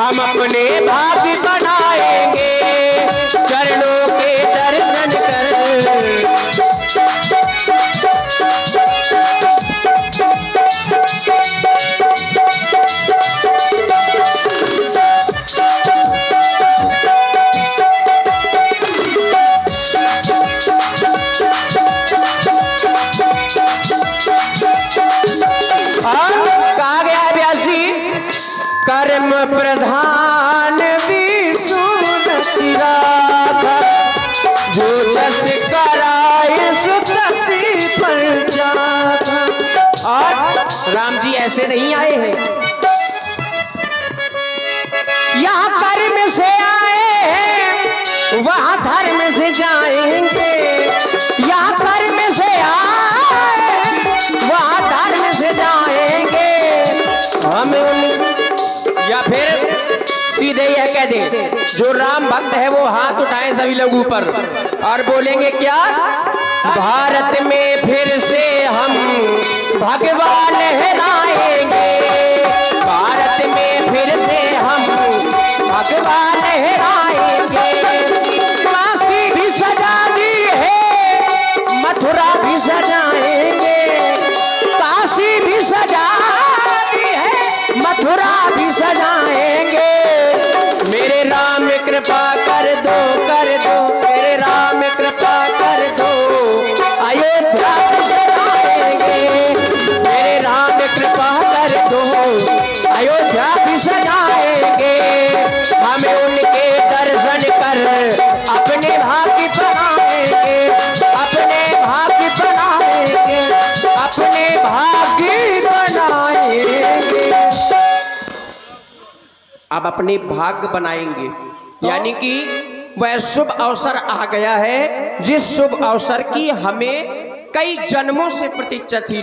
हम अपने भाग्य बनाएंगे चरणों के दर्शन कर। कहा गया है व्यासी, कर्म प्रधान विष्णु राखा, जो जस कराए सो तसी पर जाता। और राम जी ऐसे नहीं आए हैं, यहाँ कर्म से आए हैं वहां धर्म से जाएंगे। यहाँ कर्म से आए वहां धर्म से जाएंगे। हम या फिर सीधे यह कह दे, जो राम भक्त है वो हाथ उठाए सभी लोग ऊपर और बोलेंगे क्या? भारत में फिर से हम भगवान लहराएंगे, भारत में फिर से हम भगवान लहराएंगे। काशी भी सजा दी है, मथुरा भी सजाएंगे, काशी भी सजा दी है, मथुरा भी सजाएंगे। मेरे राम कृपा कर दो मेरे राम कृपा कर दो, अयोध्या भी सजाएंगे। मेरे राम कृपा कर दो, अयोध्या भी सजाएंगे। हमें उनके दर्शन कर अपने भाग्य बनाएंगे, अपने भाग्य बनाएंगे, अपने भाग्य बनाएंगे। अब अपने भाग्य बनाएंगे यानी कि वह शुभ अवसर आ गया है जिस शुभ अवसर की हमें कई जन्मों से प्रतीक्षा थी।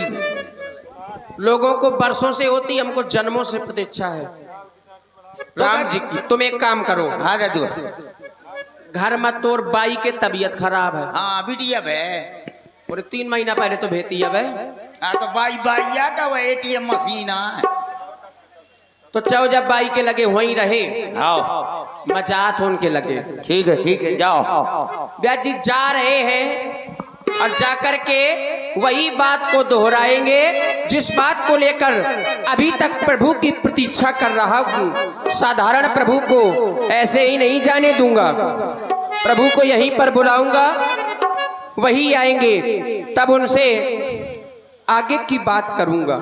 लोगों को वर्षों से होती, हमको जन्मों से प्रतीक्षा है राम जी की। तुम एक काम करो, हाँ दादू, घर मत तोड़, बाई के तबीयत खराब है। हाँ बेटी अब है, और 3 महीना पहले तो भेती अब है। तो बाइया का वो एटीएम मशीन है। तो चाहो जब बाई के लगे वहीं रहे, आओ मजात हो उनके लगे। ठीक है जाओ। व्यास जी जा रहे हैं और जाकर के वही बात को दोहराएंगे जिस बात को लेकर अभी तक प्रभु की प्रतीक्षा कर रहा हूं। साधारण प्रभु को ऐसे ही नहीं जाने दूंगा, प्रभु को यहीं पर बुलाऊंगा, वही आएंगे, तब उनसे आगे की बात करूंगा।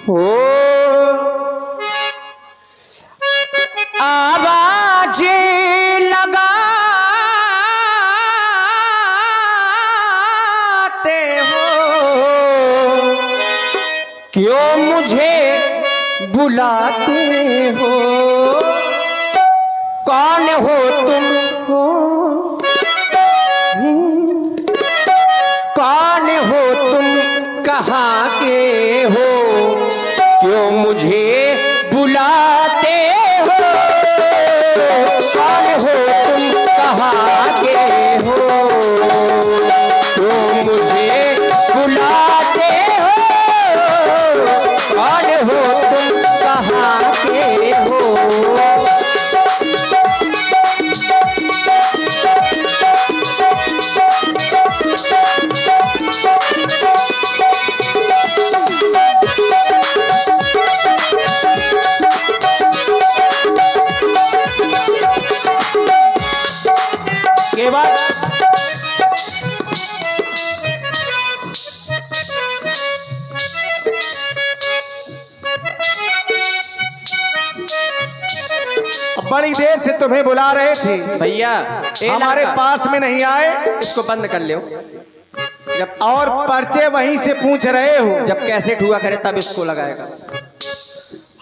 हो आवाज लगाते हो, क्यों मुझे बुलाते हो? कौन हो तुम हो? कौन हो तुम, कहाँ के हो? क्यों मुझे बुलाते हो? कौन हो तुम, कहाँ के हो? क्यों मुझे बुलाते हो? कौन हो तुम, कहाँ के हो? के बाद बड़ी देर से तुम्हें बुला रहे थे भैया, हमारे पास में नहीं आए। इसको बंद कर लो। जब और पर्चे वहीं से पूछ रहे हो। जब कैसेट हुआ करे तब इसको लगाएगा।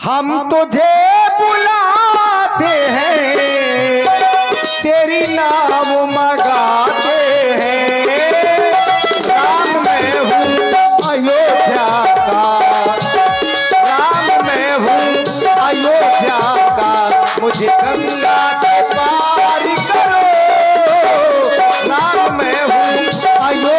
हम तुझे बुलाते हैं, तेरी नाम मगाते हैं। राम मैं हूँ अयोध्या का, राम मैं हूँ अयोध्या का, मुझे गंगा के पार करो। राम मैं हूँ अयोध्या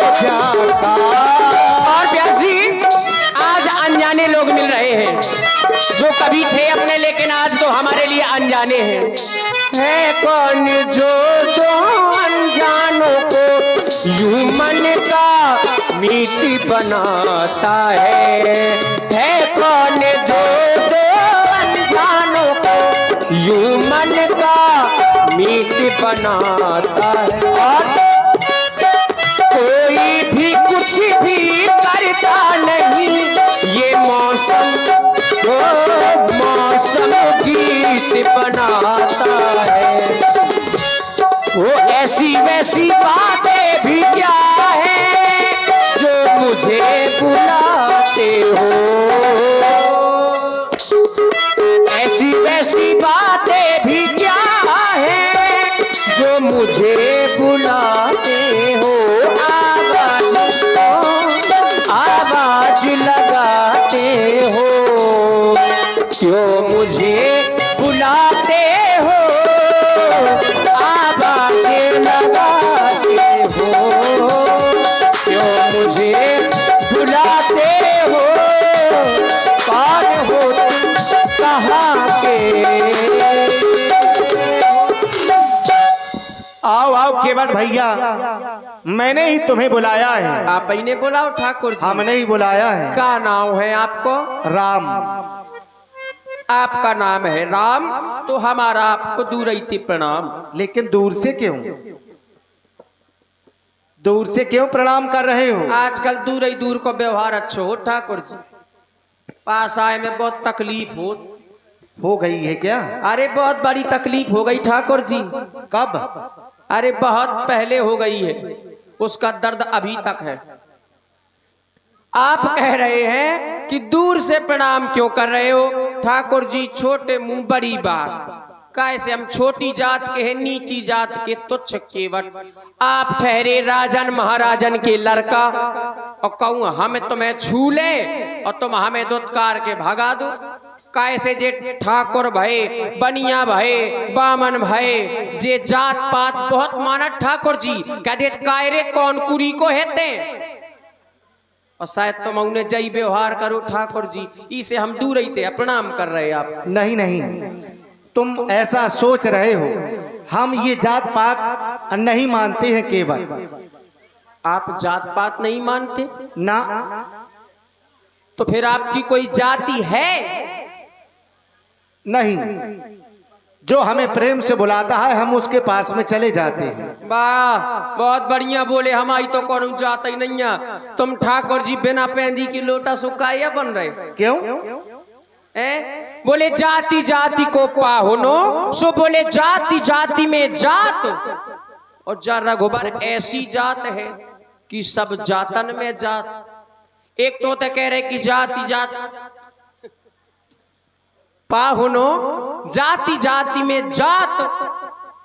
जो कभी थे अपने लेकिन आज तो हमारे लिए अनजाने हैं। है कौन जो दो अनजानों को यूं मन का मीत बनाता है कौन जो दो अनजानों को यूं मन का मीत बनाता है। और कोई भी कुछ भी करता नहीं, ये मौसम गीत बनाता है। वो ऐसी वैसी बातें भी क्या है जो मुझे बुलाते हो, ऐसी वैसी बातें भी क्या है जो मुझे बुलाते हो। आवाज लगाते हो, क्यों मुझे बुलाते हो, आवाज लगाते हो, क्यों मुझे बुलाते हो, कौन हो कहाँ के। आओ आओ केवट भैया, मैंने ही तुम्हें बुलाया है। आप ही ने बुलाओ ठाकुर जी। हमने ही बुलाया है। क्या नाम है आपको? राम। आपका नाम है राम, तो हमारा आपको दूर ही प्रणाम। लेकिन दूर से क्यों? दूर से क्यों प्रणाम कर रहे हो? आजकल दूर ही दूर को व्यवहार अच्छा हो ठाकुर जी, पास आए में बहुत तकलीफ हो गई है क्या? अरे बहुत बड़ी तकलीफ हो गई ठाकुर जी। कब? अरे बहुत पहले हो गई है, उसका दर्द अभी तक है। आप कह रहे हैं कि दूर से प्रणाम क्यों कर रहे हो ठाकुर जी? छोटे मुंह बड़ी बात, कैसे हम छोटी जात के हैं, नीची जात के तुच्छ केवट। आप ठहरे राजन महाराजन के लड़का और कहूँ हमें तुम्हें छू ले और तुम हमें दुत्कार के भगा दो। कैसे जे ठाकुर भये, बनिया भये, बामन भये, जे जात पात बहुत मानत ठाकुर जी। कह दे कायरे कौन कुरी को हेते, और शायद तुम उन्हें जय व्यवहार करो ठाकुर जी, इसे हम दूर ही थे प्रणाम कर रहे आप। नहीं नहीं, तुम ऐसा सोच रहे हो। हम ये जात पात नहीं मानते हैं केवल। आप जात पात नहीं मानते ना? तो फिर आपकी कोई जाति है? नहीं, जो हमें प्रेम से बुलाता है हम उसके पास में चले जाते हैं। वाह, बहुत बढ़िया बोले। हमारी तो कौन जाता ही नहीं है। तुम ठाकुर जी बिना पेंदी की लोटा सुखाया बन रहे। क्यों? बोले जाति जाति को पाहुनो, सो बोले जाति जाति में जात। और जा रघुबर ऐसी जात है कि सब जातन में जात। एक तो कह रहे कि जाति जात पाहुनो, जाति जाति में जात,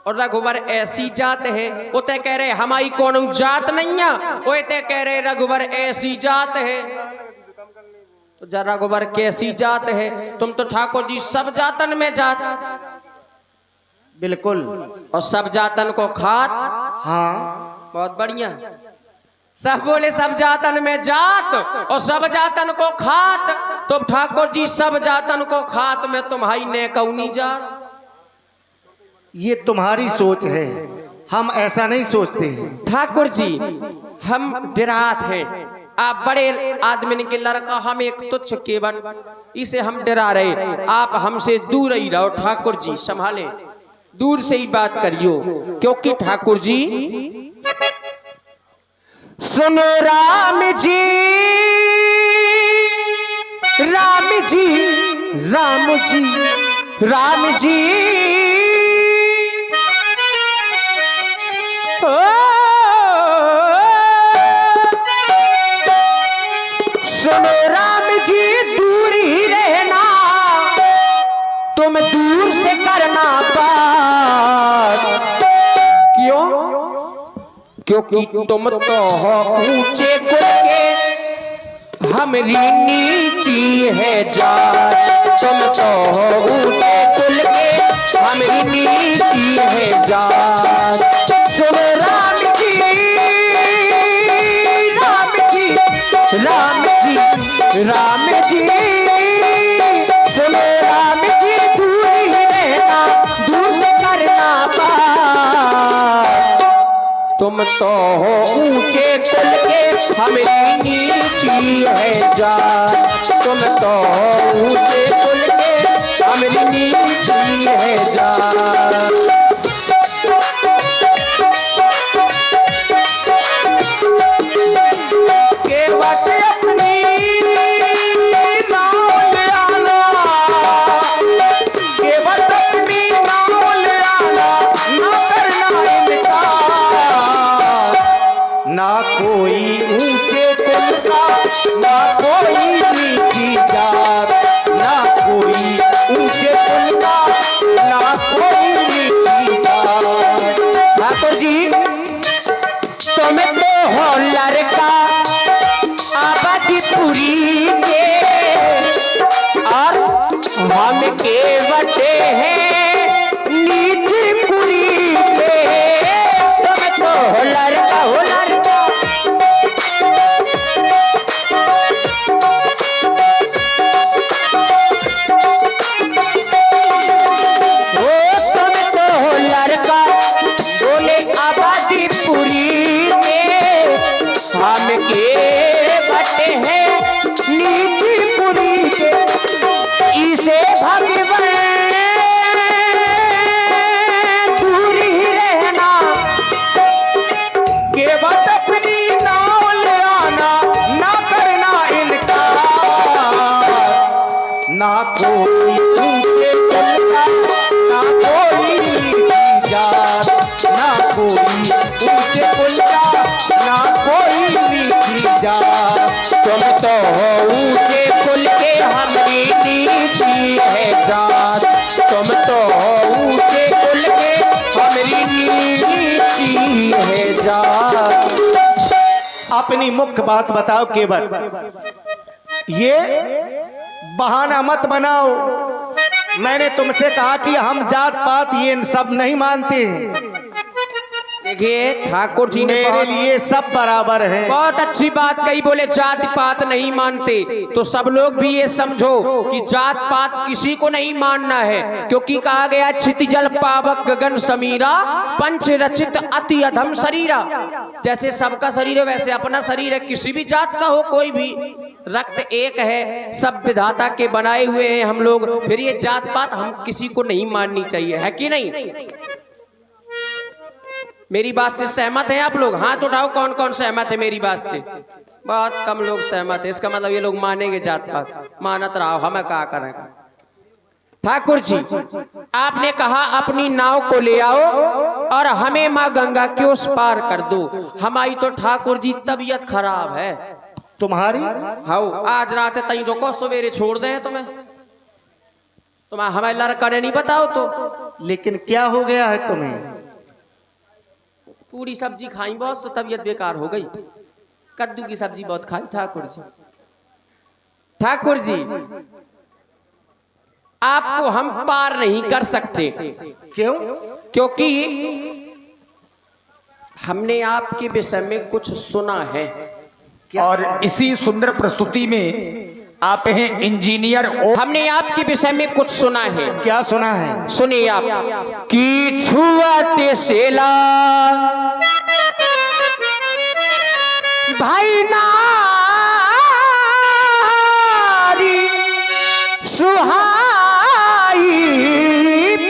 और रघुबर ऐसी जात है। वो ते कह रहे हमारी कौन जात नहीं है, वो ते कह रहे रघुबर ऐसी जात है। तो जा रघुबर कैसी जात है? तुम तो ठाकुर जी सब जातन में जात। बिल्कुल। और सब जातन को खात। हाँ, बहुत बढ़िया। सब बोले सब जातन में जात और सब जातन को खात। तो ठाकुर जी सब जातन को खात में तुम्हारी ने कौनी जात। ये तुम्हारी सोच है, हम ऐसा नहीं सोचते। ठाकुर जी हम डरात हैं, आप बड़े आदमी के लड़का, हम एक तुच्छ केवट, इसे हम डरा रहे। आप हमसे दूर ही रहो ठाकुर जी, संभाले, दूर से ही बात करियो। क्योंकि ठाकुर जी सुनो राम जी, राम जी, राम जी, राम जी, ओ सुनो राम जी, दूर ही रहना, तुम दूर से करना बात। क्यों? क्योंकि तुम तो हो ऊंचे कुल के, हमारी नीची है जात। तुम तो हो ऊंचे कुल के, हमारी नीची है जात। सुनो राम जी, राम जी, राम जी, राम जी, सुनो तुम तो हो ऊंचे कुल के हमारी नीची है जात। तुम तो हो ऊंचे कुल के हमारी नीची है जात। केवट अपनी नाव ले आना, केवट अपनी नाव ले आना, ना करना इनकार। ना कोई ऊंचे कुल का, ना कोई नीची जात, ना कोई ऊंचे कुल का, ना कोई नीची जात। ठाकुर जी तुम तो हो लड़का आबादीपुरी के और हम के बटे हैं नीचपुरी के। तुम तो हो लड़का हो लड़का ओ तुम तो हो लड़का बोले आबादीपुरी के हम के बटे हैं नीचपुरी के। इसे भगवान दूरी रहना केवट अपनी नाव ले आना, ना करना इनकार। ना कोई ऊंचे कुल का, ना कोई नीची जात, ना कोई ऊंचे कुल का, ना कोई नीची जात। तुम तो हो ऊंचे कुल के हमारी नीची है जात। तुम तो हो ऊंचे कुल के हमारी नीची है जात। अपनी मुख्य बात बताओ केवट, ये बहाना मत बनाओ। मैंने तुमसे कहा कि हम जात पात ये सब नहीं मानते हैं। देखिए ठाकुर जी ने मेरे लिए सब बराबर है। बहुत अच्छी बात कही, बोले जात पात नहीं मानते। तो सब लोग भी ये समझो कि जात पात किसी को नहीं मानना है, क्योंकि कहा गया क्षितिजल पावक गगन समीरा पंच रचित अति अधम शरीरा। जैसे सबका शरीर है वैसे अपना शरीर है, किसी भी जात का हो कोई भी, रक्त एक है, सब विधाता के बनाए हुए हैं हम लोग। फिर ये जात पात हम किसी को नहीं माननी चाहिए, है कि नहीं? मेरी बात से सहमत हैं आप लोग? हाथ उठाओ कौन कौन सहमत है मेरी बात से। बहुत कम लोग सहमत है, इसका मतलब ये लोग मानेंगे जात पात। मानत रहो, हमें क्या करें। ठाकुर जी आपने कहा अपनी नाव को ले आओ और हमें माँ गंगा के उस पार कर दो। हमारी तो ठाकुर जी तबीयत खराब है। तुम्हारी? हाउ आज रात है तई रुको, सवेरे छोड़ दे तुम्हें। तुम्हें हमें लड़का ने नहीं बताओ तो। लेकिन क्या हो गया है तुम्हें? पूरी सब्जी खाई बहुत तो तबीयत बेकार हो गई। कद्दू की सब्जी बहुत खाई ठाकुर जी। ठाकुर जी आपको हम पार नहीं कर सकते। क्यों? क्योंकि हमने आपके विषय में कुछ सुना है। और इसी सुंदर प्रस्तुति में आप हैं इंजीनियर हमने आपके विषय में कुछ सुना है। क्या सुना है? सुनिए आप कि छुआते सेला भाई नारी सुहाई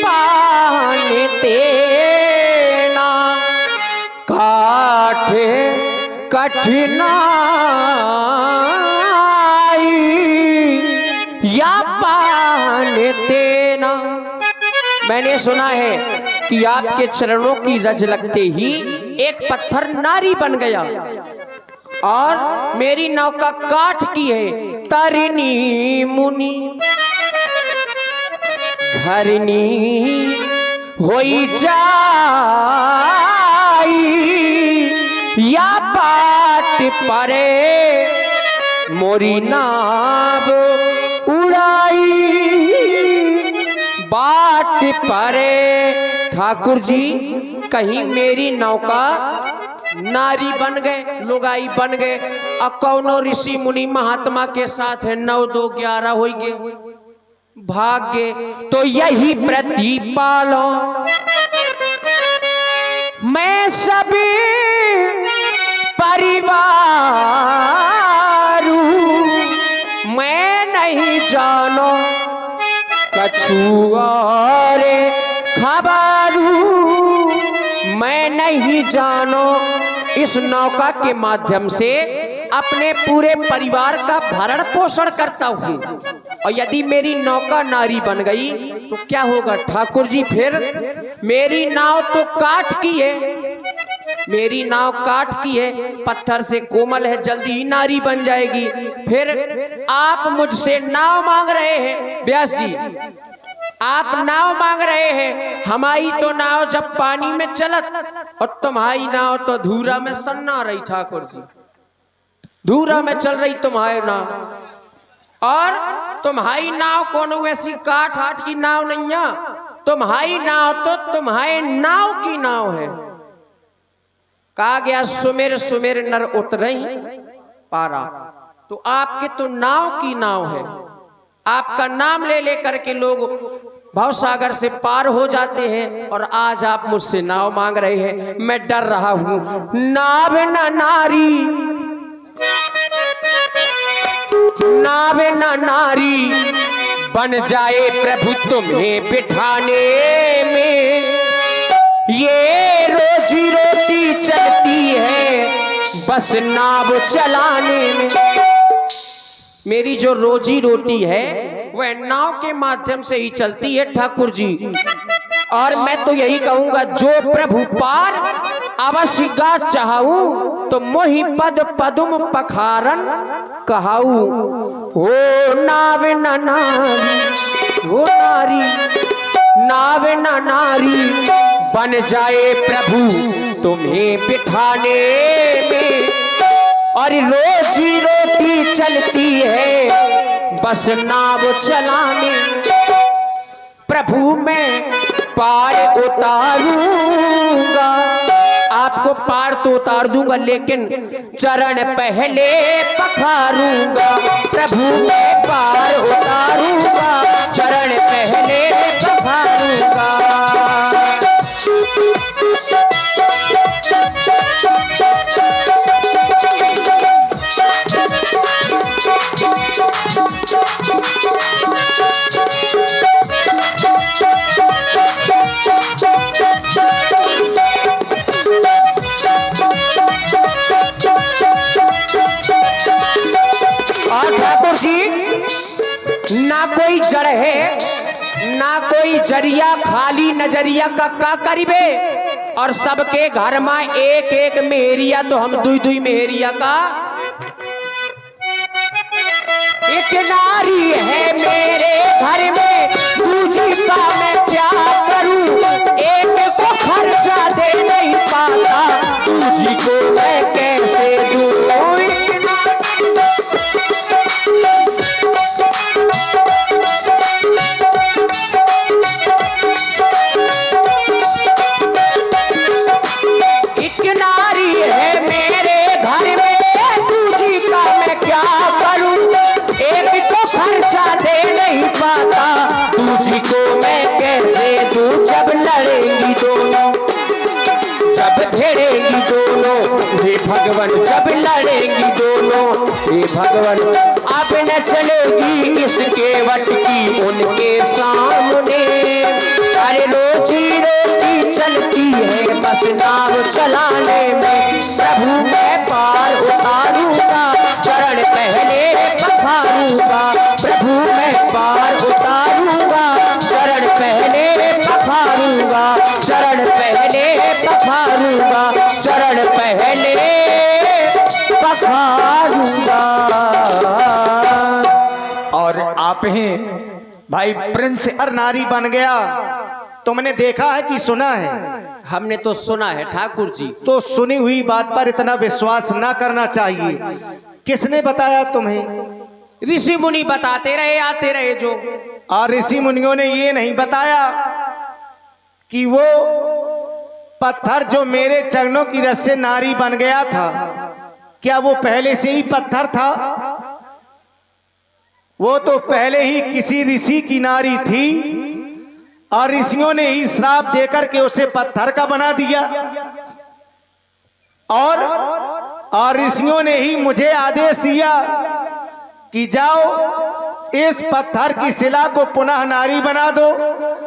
पाने तेना काठे कठिनाई या पाने तेना। मैंने सुना है कि आपके चरणों की रज लगते ही एक पत्थर नारी बन गया और मेरी नौका काठ की है। तरिणी मुनि घरनी होई जाई या बात परे मोरी नाव उड़ाई बात परे। ठाकुर जी कहीं मेरी नौका नारी बन गए, लुगाई बन गए और कौनो ऋषि मुनि महात्मा के साथ है 9 2 11 हो गए भाग्य। तो यही प्रतिपालो मैं सभी परिवार हूँ, मैं नहीं जानो कछु और खबर हूँ, मैं नहीं जानो इस नौका के माध्यम से अपने पूरे परिवार का भरण पोषण करता हूँ। और यदि मेरी नौका नारी बन गई तो क्या होगा ठाकुर जी? फिर मेरी नाव तो काठ की है, मेरी नाव काठ की है, पत्थर से कोमल है, जल्दी ही नारी बन जाएगी। फिर आप मुझसे नाव मांग रहे हैं व्यास जी, आप नाव मांग रहे हैं। हमारी तो नाव जब पानी में चलत और तुम्हारी नाव तो धूरा में सन्ना रही ठाकुर जी, धूरा में चल रही तुम्हारी नाव। और तुम्हारी नाव कोनो ऐसी काठ आठ की नाव नहीं है, तुम्हारी नाव तो तुम्हारे नाव की नाव है। कहा गया सुमेर सुमेर नर उतरई पारा, तो आपके तो नाव की नाव है। आपका नाम ले लेकर के लोग भवसागर से पार हो जाते हैं, और आज आप मुझसे नाव मांग रहे हैं। मैं डर रहा हूं नाव न नारी, नाव न नारी बन जाए प्रभु तुम्हें बिठाने में, ये रोजी रोटी चलती है बस नाव चलाने में। मेरी जो रोजी रोटी है वह नाव के माध्यम से ही चलती है ठाकुर जी। और मैं तो यही कहूंगा, जो प्रभु पार अवश्य गा चाहूं तो मोहि पद पदुम पखारन कहाऊ। हो नाव न नारी, हो नारी नाव न नारी बन जाए प्रभु तुम्हें बिठाने में, और रोजी रोटी चलती है बस नाव चलाने। प्रभु मैं पार उतारूंगा, आपको पार तो उतार दूंगा, लेकिन चरण पहले पखारूंगा। प्रभु मैं पार उतारूंगा, चरण पहले पखारूंगा। ना कोई जड़ है ना कोई जरिया, खाली नजरिया का करीबे, और सबके घर में एक एक मेहरिया, तो हम दुई दुई मेहरिया का। एक नारी है मेरे घर में, दूजी का मैं क्या करूं, एक को खर्चा दे नहीं पाता, दूजी को मैं कैसे दूं। को मैं कैसे दूं, जब लड़ेंगी दोनों, जब भिड़ेंगी दोनों, हे भगवान जब लड़ेंगी दोनों, हे भगवान अब न चलेगी इसके वट की उनके सामने। अरे रोजी रोटी चलती है बस नाव चलाने में, प्रभु मैं पार उतारूंगा, चरण पहले पखारूंगा। प्रभु मैं पार उतारूंगा, चरण पहले पखारूंगा, चरण पहले पखारूंगा, चरण पहले पखारूंगा। और आप हैं भाई प्रिंस। हर नारी बन गया, तुमने देखा है कि सुना है? हमने तो सुना है ठाकुर जी। तो सुनी हुई बात पर इतना विश्वास ना करना चाहिए। किसने बताया तुम्हें? ऋषि मुनि बताते रहे, आते रहे जो। और ऋषि मुनियों ने ये नहीं बताया कि वो पत्थर जो मेरे चरणों की रस से नारी बन गया था, क्या वो पहले से ही पत्थर था? वो तो पहले ही किसी ऋषि की नारी थी, और ऋषियों ने ही श्राप देकर के उसे पत्थर का बना दिया, और ऋषियों ने ही मुझे आदेश दिया कि जाओ इस पत्थर की शिला को पुनः नारी बना दो।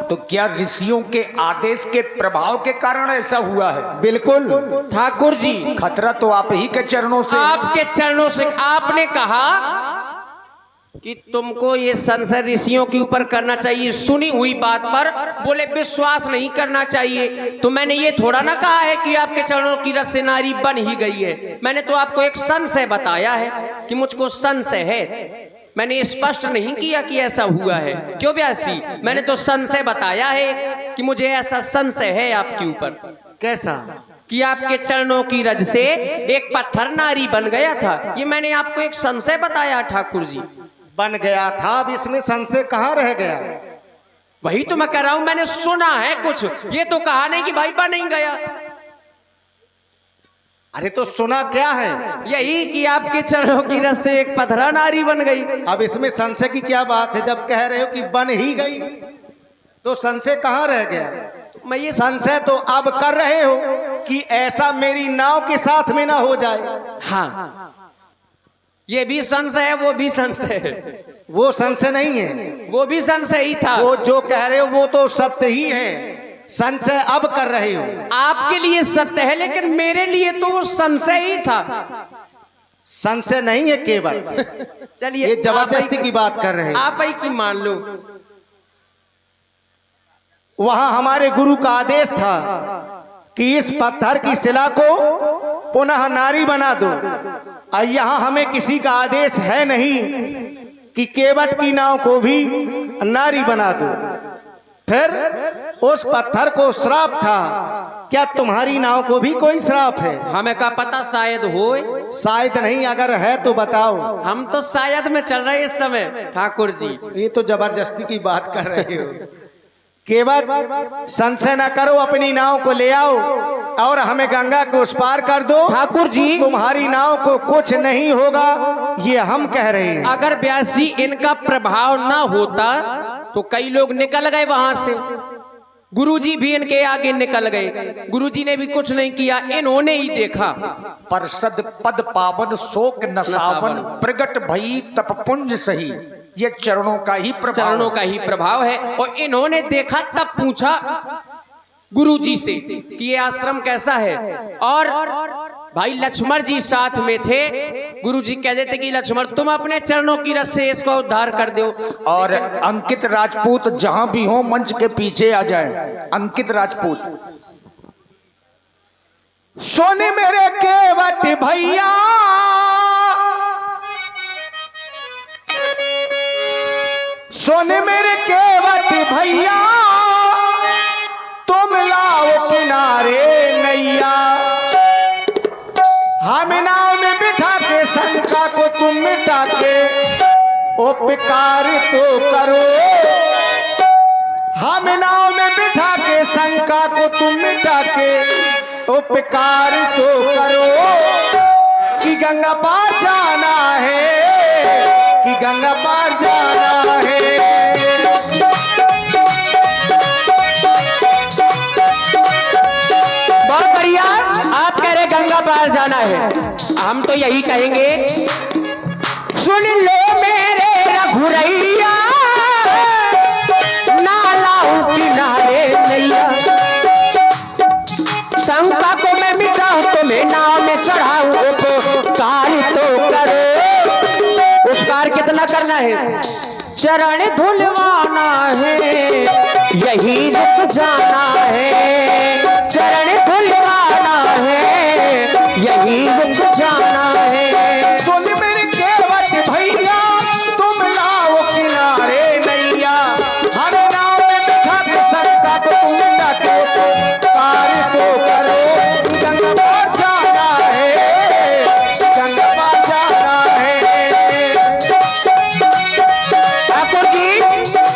तो क्या ऋषियों के आदेश के प्रभाव के कारण ऐसा हुआ है? बिल्कुल ठाकुर जी, खतरा तो आप ही के चरणों से। आपके चरणों से। आपने कहा कि तुमको ये संशय ऋषियों के ऊपर करना चाहिए, सुनी हुई बात पर बोले विश्वास नहीं करना चाहिए। तो मैंने ये थोड़ा ना कहा है कि आपके चरणों की रस से नारी बन ही गई है। मैंने तो आपको एक संशय बताया है कि मुझको संशय है। मैंने स्पष्ट नहीं किया कि ऐसा हुआ है। क्यों व्यासी? मैंने तो संशय बताया है कि मुझे ऐसा संशय है आपके ऊपर। कैसा? कि आपके चरणों की रज से एक पत्थर नारी बन गया था। ये मैंने आपको एक संशय बताया ठाकुर जी। बन गया था, अब इसमें संशय कहाँ रह गया? वही तो मैं कह रहा हूं, मैंने सुना है कुछ, ये तो कहा नहीं कि भाई बन नहीं गया। अरे तो सुना क्या है? यही कि आपके चरणों की रस से एक पत्थरा नारी बन गई। अब इसमें संशय की क्या बात है? जब कह रहे हो कि बन ही गई तो संशय कहाँ रह गया? मैं ये संशय तो अब कर रहे हो कि ऐसा मेरी नाव के साथ में ना हो जाए। हाँ, ये भी संशय है, वो भी संशय है। वो संशय नहीं है, वो भी संशय ही था। वो जो कह रहे हो वो तो सत्य ही है। संशय अब कर रहे हो। आपके लिए सत्य है, लेकिन मेरे लिए तो वो संशय ही था। संशय नहीं है केवल। चलिए, ये जबरदस्ती की बात कर रहे हैं। आप ही की मान लो। वहां हमारे गुरु का आदेश था कि इस पत्थर की शिला को पुनः नारी बना दो, और यहाँ हमें किसी का आदेश है नहीं कि केवट की नाव को भी नारी बना दो। फिर उस पत्थर को श्राप था, क्या तुम्हारी नाव को भी कोई श्राप है? हमें का पता, शायद होए। शायद नहीं, अगर है तो बताओ। हम तो शायद में चल रहे इस समय ठाकुर जी। ये तो जबरदस्ती की बात कर रहे हो। केवल संशय न करो, अपनी नाव को ले आओ और हमें गंगा को उस पार कर दो। ठाकुर जी, तुम्हारी नाव को कुछ नहीं होगा, ये हम कह रहे हैं। अगर व्यासी इनका प्रभाव ना होता तो कई लोग निकल गए वहां से। गुरुजी भी इनके आगे निकल गए। गुरुजी ने भी कुछ नहीं किया, इन्होंने ही देखा। परसद पद पावन शोक नसावन, प्रगट भई तपपुंज सही। ये चरणों का ही प्रभाव, चरणों का ही प्रभाव है। और इन्होंने देखा, तब पूछा गुरुजी से कि ये आश्रम कैसा है। और भाई लक्ष्मण जी साथ में थे। गुरुजी कह देते कि लक्ष्मण तुम अपने चरणों की रस से इसको उद्धार कर दो। और अंकित राजपूत जहां भी हो मंच के पीछे आ जाए। अंकित राजपूत। सोने मेरे केवट भैया, सोने मेरे केवट भैया, तुम लाओ किनारे नैया। हम नाव में बिठा के शंका को तुम मिटा के उपकार तो करो। हम नाव में बिठा के शंका को तुम मिटा के उपकार तो करो। कि गंगा पार जाना है, कि गंगा पार जाना है। बहुत बढ़िया, आप कह रहे गंगा पार जाना है, हम तो यही कहेंगे सुन लो मेरे रघुरैया, ना लाऊं किनारे नैया। शंका को मैं मिटाऊं, तुम्हें नाव में चढ़ाऊं, उपकार तो करो। उपकार कितना करना है? चरण धुलवाना है, यही रुक जाना है। चरण धुलवाना है, यही रुक जाना है। सुन मेरे केवट भैया, तुम लाओ किनारे नैया। हर नाव में बिठा के शंका को तुम मिटा के कार्य तो करो। गंगा पार जाना है, गंगा पार जाना है। ठाकुर जी,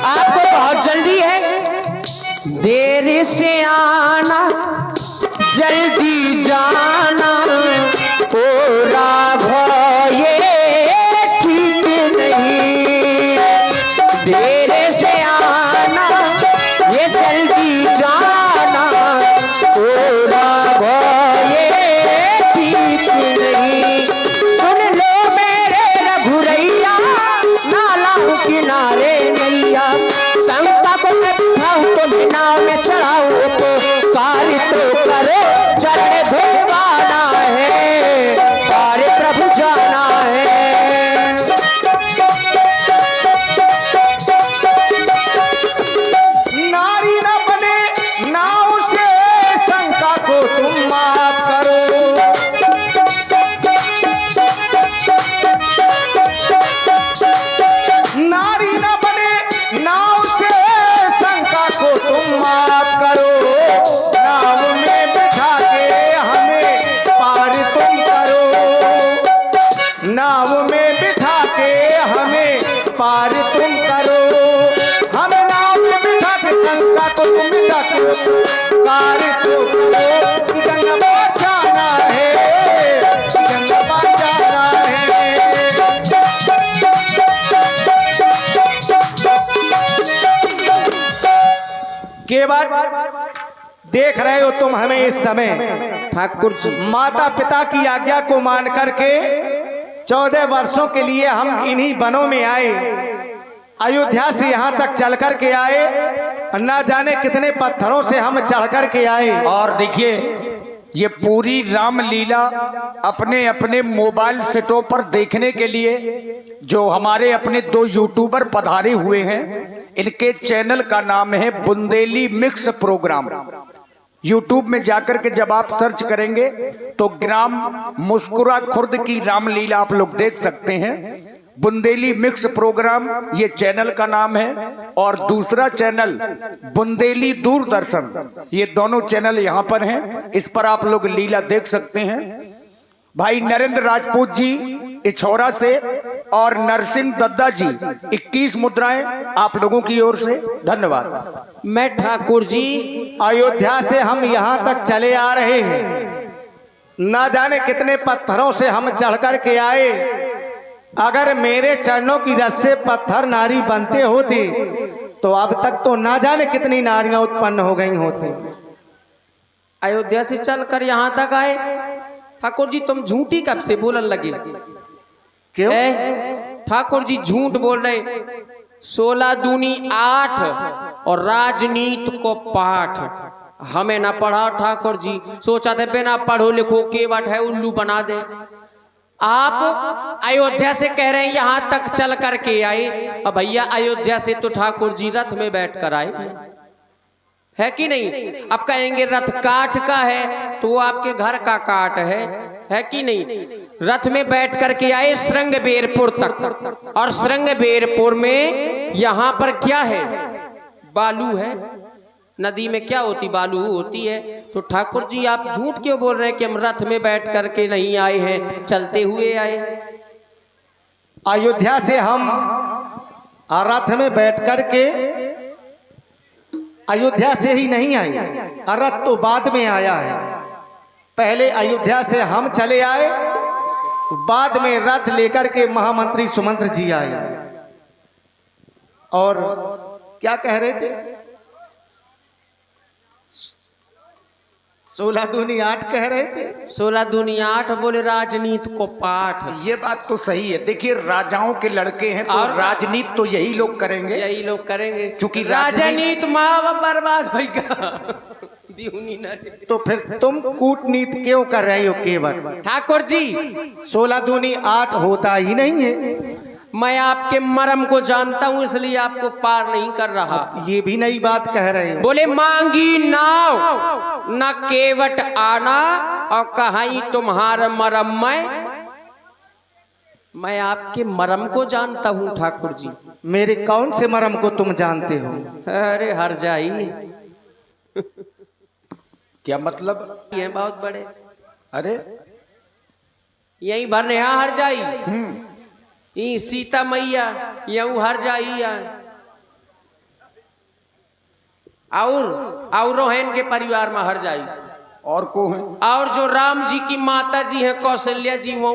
आपको बहुत जल्दी है, देर से आना जल्दी जाना, ओ पुकार तो करो कि गंगा जाना है, गंगा जाना है। केवल देख रहे हो तुम हमें इस समय ठाकुर जी माता पिता की आज्ञा को मान करके 14 वर्षों के लिए हम इन्हीं वनों में आए, अयोध्या से यहाँ तक चल कर के आए, ना जाने कितने पत्थरों से हम चढ़ कर के आए। और देखिए ये पूरी रामलीला अपने अपने मोबाइल सेटों पर देखने के लिए जो हमारे अपने 2 यूट्यूबर पधारे हुए हैं, इनके चैनल का नाम है बुंदेली मिक्स प्रोग्राम। यूट्यूब में जाकर के जब आप सर्च करेंगे तो ग्राम मुस्कुरा खुर्द की रामलीला आप लोग देख सकते हैं। बुंदेली मिक्स प्रोग्राम ये चैनल का नाम है, और दूसरा चैनल बुंदेली दूरदर्शन, ये दोनों चैनल यहाँ पर हैं। इस पर आप लोग लीला देख सकते हैं। भाई नरेंद्र राजपूत जी इछौरा से और नरसिंह दद्दा जी 21 मुद्राएं आप लोगों की ओर से धन्यवाद। मैं ठाकुर जी अयोध्या से हम यहाँ तक चले आ रहे हैं, ना जाने कितने पत्थरों से हम चढ़ कर के आए। अगर मेरे चरणों की रस से पत्थर नारी बनते होते तो अब तक तो ना जाने कितनी नारियां उत्पन्न हो गई होती। अयोध्या से चलकर यहाँ तक आए। ठाकुर जी तुम झूठी कब से बोलने लगे? क्यों? ठाकुर जी झूठ बोल रहे। 16 दूनी 8 और राजनीति को पाठ हमें ना पढ़ा ठाकुर जी। सोचा था बिना पढ़ो लिखो केवट है उल्लू बना दे। आप अयोध्या से कह रहे हैं यहाँ तक चल करके आए। अब भैया अयोध्या से तो ठाकुर जी रथ में बैठ कर आए है कि नहीं? अब कहेंगे रथ काठ का है तो वो आपके घर का काठ है कि नहीं? रथ में बैठ करके आए श्रृंगबेरपुर तक, और श्रृंगबेरपुर में यहाँ पर क्या है? बालू है। नदी में क्या होती? बालू होती है। तो ठाकुर जी आप झूठ क्यों बोल रहे हैं कि हम रथ में बैठ करके नहीं आए हैं, चलते हुए आए? अयोध्या से हम रथ में बैठ करके अयोध्या से ही नहीं आए, रथ तो बाद में आया है। पहले अयोध्या से हम चले आए, बाद में रथ लेकर के महामंत्री सुमंत्र जी आए। और क्या कह रहे थे? 16 दूनी 8 कह रहे थे। 16 दूनी 8 बोले राजनीति को पाठ। ये बात तो सही है। देखिए राजाओं के लड़के हैं तो और राजनीति तो यही लोग करेंगे, यही लोग करेंगे क्योंकि राजनीति माँ बाप बर्बाद होगा। तो फिर तुम कूटनीति क्यों कर रहे हो केवल? ठाकुर जी 16 दूनी 8 होता ही नहीं है। मैं आपके मरम को जानता हूं इसलिए आपको पार नहीं कर रहा। ये भी नई बात कह रहे हो। बोले मांगी नाव न केवट आना और कहाई तुम्हारा मरम। मैं आपके मरम को जानता हूं ठाकुर जी। मेरे कौन से मरम को तुम जानते हो? अरे हर जाई क्या मतलब? ये बहुत बड़े। अरे यही भरने हर जाई ई सीता मैया यू हर जाई और रोहन के परिवार में हर जाई और को है? और जो राम जी की माता जी है कौशल्या जी वो